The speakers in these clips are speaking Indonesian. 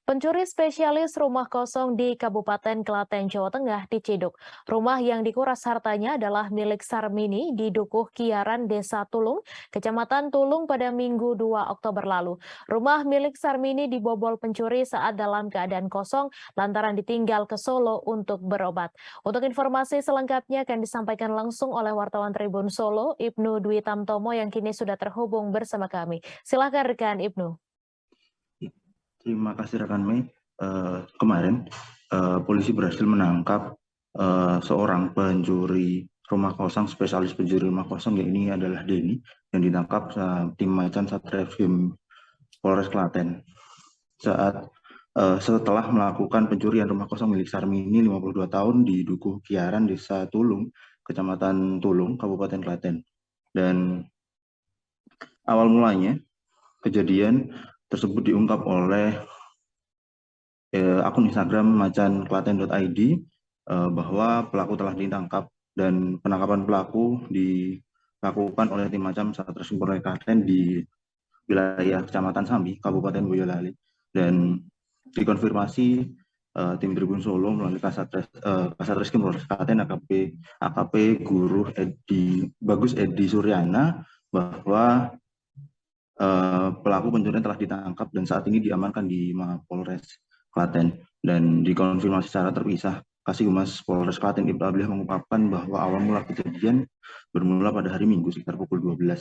Pencuri spesialis rumah kosong di Kabupaten Klaten, Jawa Tengah diciduk. Rumah yang dikuras hartanya adalah milik Sarmini di Dukuh Kiaran, Desa Tulung, Kecamatan Tulung pada Minggu 2 Oktober lalu. Rumah milik Sarmini dibobol pencuri saat dalam keadaan kosong lantaran ditinggal ke Solo untuk berobat. Untuk informasi selengkapnya akan disampaikan langsung oleh wartawan Tribun Solo, Ibnu Dwi Tamtomo yang kini sudah terhubung bersama kami. Silakan rekan Ibnu. Terima kasih rekan Mei. Kemarin polisi berhasil menangkap seorang pencuri rumah kosong, spesialis pencuri rumah kosong, yang ini adalah Denny, yang ditangkap tim Macan Satreskrim Polres Klaten setelah melakukan pencurian rumah kosong milik Sarmini 52 tahun di Dukuh Kiaran, Desa Tulung, Kecamatan Tulung, Kabupaten Klaten. Dan awal mulanya kejadian tersebut diungkap oleh akun Instagram macanklaten.id bahwa pelaku telah ditangkap, dan penangkapan pelaku dilakukan oleh tim Macam Satreskrim Polres Klaten di wilayah Kecamatan Sambi, Kabupaten Boyolali, dan dikonfirmasi tim Tribun Solo melalui Kasatreskrim Polres Klaten AKP Guru Bagus Edi Suryana bahwa pelaku pencurian telah ditangkap dan saat ini diamankan di Mapolres Klaten. Dan dikonfirmasi secara terpisah, Kasih Humas Polres Klaten Ibtu Abliah mengungkapkan bahwa awal mula kejadian bermula pada hari Minggu sekitar pukul 12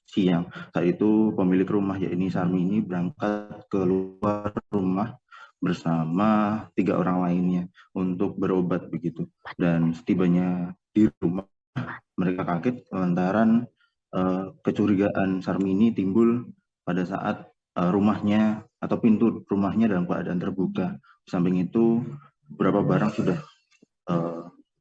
siang. Saat itu pemilik rumah, yakni Sarmini, berangkat keluar rumah bersama 3 orang lainnya untuk berobat begitu. Dan setibanya di rumah, mereka kaget lantaran kecurigaan Sarmini timbul pada saat rumahnya atau pintu rumahnya dalam keadaan terbuka. Di samping itu, beberapa barang sudah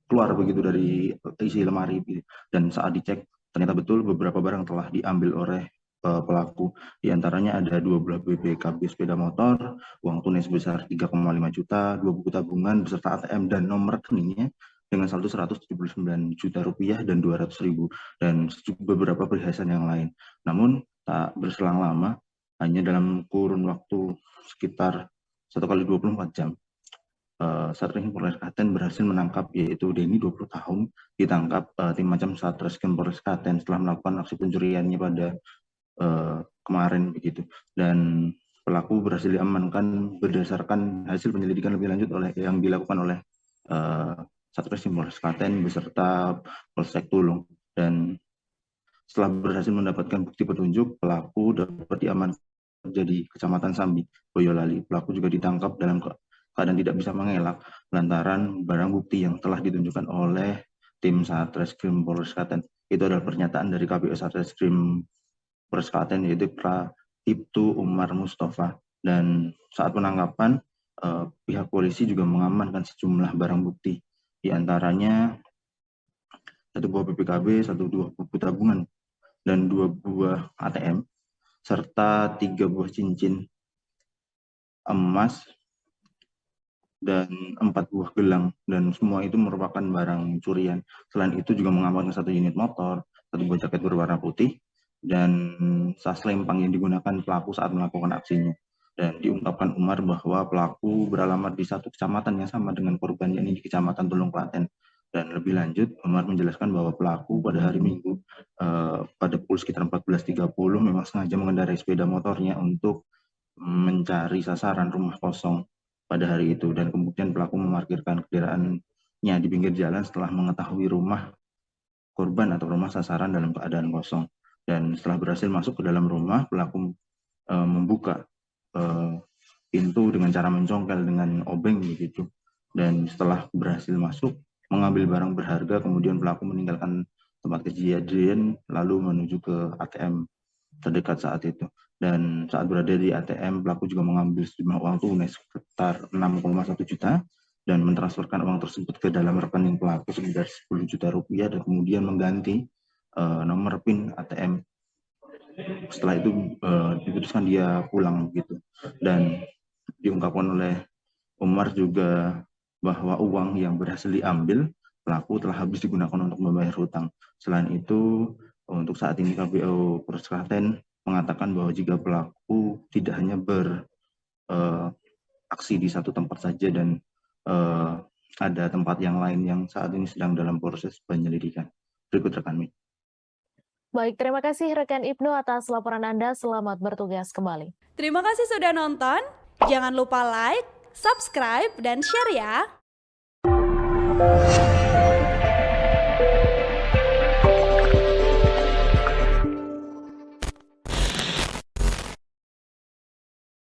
keluar begitu dari isi lemari, dan saat dicek ternyata betul beberapa barang telah diambil oleh pelaku. Di antaranya ada 2 buah BPKB sepeda motor, uang tunai sebesar 3,5 juta, 2 buku tabungan beserta ATM dan nomor rekeningnya dengan saldo 179 juta rupiah dan 200.000, dan beberapa perhiasan yang lain. Namun tak berselang lama, hanya dalam kurun waktu sekitar 1 kali 24 jam, Satreskrim Polres Klaten berhasil menangkap, yaitu Denny 20 tahun, ditangkap tim Macam Satreskrim Polres Klaten setelah melakukan aksi pencuriannya pada kemarin begitu. Dan pelaku berhasil diamankan berdasarkan hasil penyelidikan lebih lanjut yang dilakukan oleh Satreskrim Polres Klaten beserta Polsek Tulung. Dan setelah berhasil mendapatkan bukti petunjuk, pelaku dapat diamankan di Kecamatan Sambi, Boyolali. Pelaku juga ditangkap dalam keadaan tidak bisa mengelak lantaran barang bukti yang telah ditunjukkan oleh tim Satreskrim Polres Klaten. Itu adalah pernyataan dari KPO Satreskrim Polres Klaten, yaitu Ibtu Umar Mustafa. Dan saat penangkapan, pihak polisi juga mengamankan sejumlah barang bukti, di antaranya 1 buah BPKB, 1 buku tabungan, dan 2 buah ATM, serta 3 buah cincin emas dan 4 buah gelang, dan semua itu merupakan barang curian. Selain itu juga mengamankan 1 unit motor, 1 buah jaket berwarna putih, dan tas lempang yang digunakan pelaku saat melakukan aksinya. Dan diungkapkan Umar bahwa pelaku beralamat di satu kecamatan yang sama dengan korban, yakni di Kecamatan Tulung Klaten. Dan lebih lanjut, Umar menjelaskan bahwa pelaku pada hari Minggu pada pukul sekitar 14.30 memang sengaja mengendarai sepeda motornya untuk mencari sasaran rumah kosong pada hari itu, dan kemudian pelaku memarkirkan kendaraannya di pinggir jalan setelah mengetahui rumah korban atau rumah sasaran dalam keadaan kosong. Dan setelah berhasil masuk ke dalam rumah, pelaku membuka pintu dengan cara mencongkel dengan obeng begitu. Dan setelah berhasil masuk, mengambil barang berharga, kemudian pelaku meninggalkan tempat kejadian lalu menuju ke ATM terdekat saat itu. Dan saat berada di ATM, pelaku juga mengambil sejumlah uang tunai sekitar 6,1 juta dan mentransferkan uang tersebut ke dalam rekening pelaku sebesar 10 juta rupiah, dan kemudian mengganti nomor PIN ATM. Setelah itu diputuskan dia pulang gitu. Dan diungkapkan oleh Umar juga bahwa uang yang berhasil diambil pelaku telah habis digunakan untuk membayar hutang. Selain itu, untuk saat ini KPO Polres Klaten mengatakan bahwa jika pelaku tidak hanya aksi di satu tempat saja dan ada tempat yang lain yang saat ini sedang dalam proses penyelidikan. Berikut rekan Mi. Baik, terima kasih rekan Ibnu atas laporan Anda. Selamat bertugas kembali. Terima kasih sudah nonton. Jangan lupa like, subscribe, dan share ya.